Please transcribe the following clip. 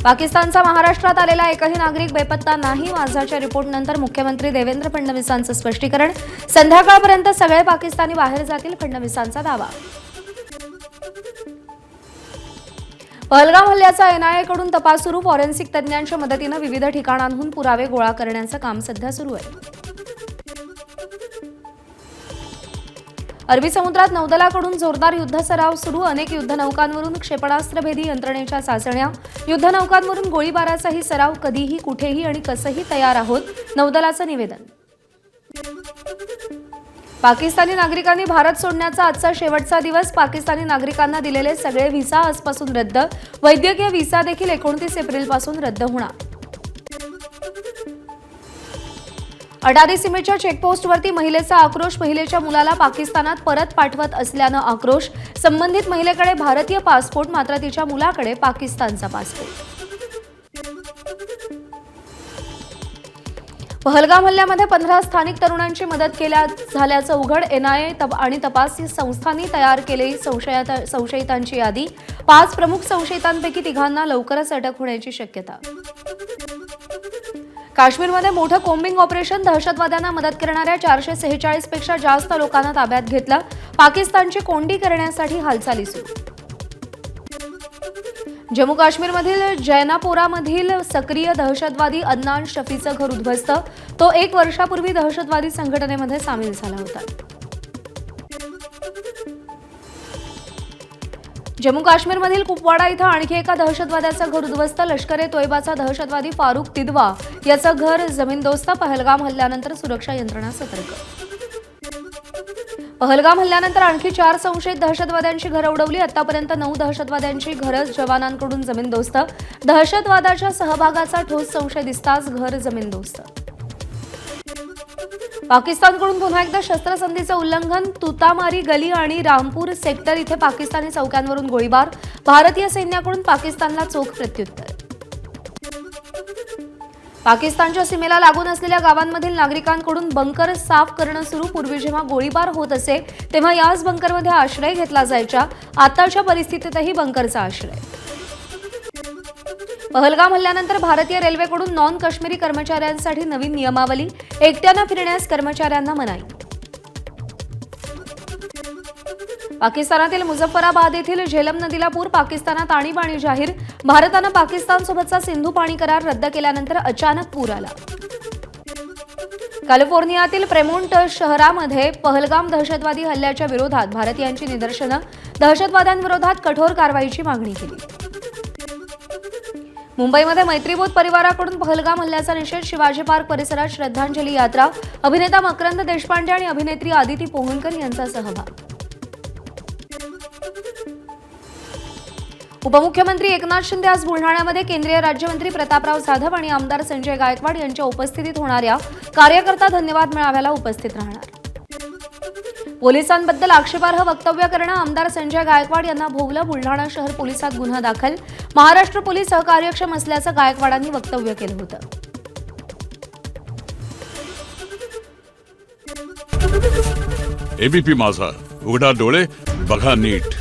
पाकिस्तानचा महाराष्ट्रात आलेला एकही नागरिक बेपत्ता नाही. माझाच्या रिपोर्टनंतर मुख्यमंत्री देवेंद्र फडणवीसांचं स्पष्टीकरण. संध्याकाळपर्यंत सगळे पाकिस्तानी बाहेर जातील, फडणवीसांचा दावा. पहलगाम हल्ल्याचा एनआयएकडून तपास सुरू. फॉरेन्सिक तज्ज्ञांच्या मदतीनं विविध ठिकाणांहून पुरावे गोळा करण्याचं काम सध्या सुरू आहे. अरबी समुद्रात नौदलाकडून जोरदार युद्ध सराव सुरू. अनेक युद्धनौकांवरून क्षेपणास्त्रभेदी यंत्रणेच्या चाचण्या. युद्धनौकांवरून गोळीबाराचाही सराव. कधीही, कुठेही आणि कसंही तयार आहोत, नौदलाचं निवेदन. पाकिस्तानी नागरिकांनी भारत सोडण्याचा आजचा शेवटचा दिवस. पाकिस्तानी नागरिकांना दिलेले सगळे व्हिसा आजपासून रद्द. वैद्यकीय व्हिसा देखील 29 एप्रिलपासून रद्द होणार. अटारी सीमेच्या चेकपोस्टवरती महिलेचा आक्रोश. महिलेच्या मुलाला पाकिस्तानात परत पाठवत असल्यानं आक्रोश. संबंधित महिलेकडे भारतीय पासपोर्ट, मात्र तिच्या मुलाकडे पाकिस्तानचा पासपोर्ट. पहलगाम हल्ल्यामध्ये 15 स्थानिक तरुणांची मदत झाल्याचं उघड. एनआयए आणि तपास संस्थांनी तयार केलेली संशयितांची यादी. 5 प्रमुख संशयितांपैकी 3 लवकरच अटक होण्याची शक्यता. काश्मीरमध्ये मोठं कोम्बिंग ऑपरेशन. दहशतवाद्यांना मदत करणाऱ्या 446 पेक्षा जास्त लोकांना ताब्यात घेतलं. पाकिस्तानची कोंडी करण्यासाठी हालचाली सुरू. जम्मू काश्मीरमधील जैनापोरामधील सक्रिय दहशतवादी अदनान शफीचं घर उद्ध्वस्त. तो 1 वर्षापूर्वी दहशतवादी संघटनेमध्ये सामील झाला होता. जम्मू काश्मीरमधील कुपवाडा इथं आणखी एका दहशतवाद्याचं घर उद्ध्वस्त. लष्कर-ए तोयबाचा दहशतवादी फारुख तिदवा याचं घर जमीनदोस्त. पहलगाम हल्ल्यानंतर सुरक्षा यंत्रणा सतर्क. पहलगाम हल्ल्यानंतर आणखी 4 संशयित दहशतवाद्यांची घरं उडवली. आतापर्यंत 9 दहशतवाद्यांची घरं जवानांकडून जमीनदोस्त. दहशतवादाच्या सहभागाचा ठोस संशय दिसताच घर जमीनदोस्त. पाकिस्तानकडून पुन्हा एकदा शस्त्रसंधीचं उल्लंघन. तुतामारी गली आणि रामपूर सेक्टर इथे पाकिस्तानी चौक्यांवरून गोळीबार. भारतीय सैन्याकडून पाकिस्तानला चोख प्रत्युत्तर. पाकिस्तानच्या सीमेला लागून असलेल्या गावांमधील नागरिकांकडून बंकर साफ करणं सुरू. पूर्वी जेव्हा गोळीबार होत असे तेव्हा याच बंकरमध्ये आश्रय घेतला जायचा. आताच्या परिस्थितीतही बंकरचा आश्रय. पहलगाम हल्ल्यानंतर भारतीय रेल्वेकडून नॉन काश्मीरी कर्मचाऱ्यांसाठी नवीन नियमावली. एकट्यानं फिरण्यास कर्मचाऱ्यांना मनाई. पाकिस्तानातील मुझफ्फराबाद येथील झेलम नदीला पूर. पाकिस्तानात आणीबाणी जाहीर. भारतानं पाकिस्तानसोबतचा सिंधू पाणी करार रद्द केल्यानंतर अचानक पूर आला. कॅलिफोर्नियातील प्रेमोंट शहरामध्ये पहलगाम दहशतवादी हल्ल्याच्या विरोधात भारतीयांची निदर्शनं. दहशतवाद्यांविरोधात कठोर कारवाईची मागणी केली. मुंबईमध्ये मैत्रीबोध परिवाराकडून पहलगाम हल्ल्याचा निषेध. शिवाजी पार्क परिसरात श्रद्धांजली यात्रा. अभिनेता मकरंद देशपांडे आणि अभिनेत्री आदिती पोहनकर यांचा सहभाग. उपमुख्यमंत्री एकनाथ शिंदे आज बुलढाण्यामध्ये. केंद्रीय राज्यमंत्री प्रतापराव जाधव आणि आमदार संजय गायकवाड यांच्या उपस्थितीत होणाऱ्या कार्यकर्ता धन्यवाद मेळाव्याला उपस्थित राहणार. पोलिसांबद्दल आक्षेपार्ह वक्तव्य करणं. आमदार संजय गायकवाड यांना भोवलं. बुलढाणा शहर पोलिसात गुन्हा दाखल. महाराष्ट्र पोलीस सहकार्यक्षम असल्याचं गायकवाडांनी वक्तव्य केलं होतं. एबीपी माझा, उघडा डोळे बघा नीट.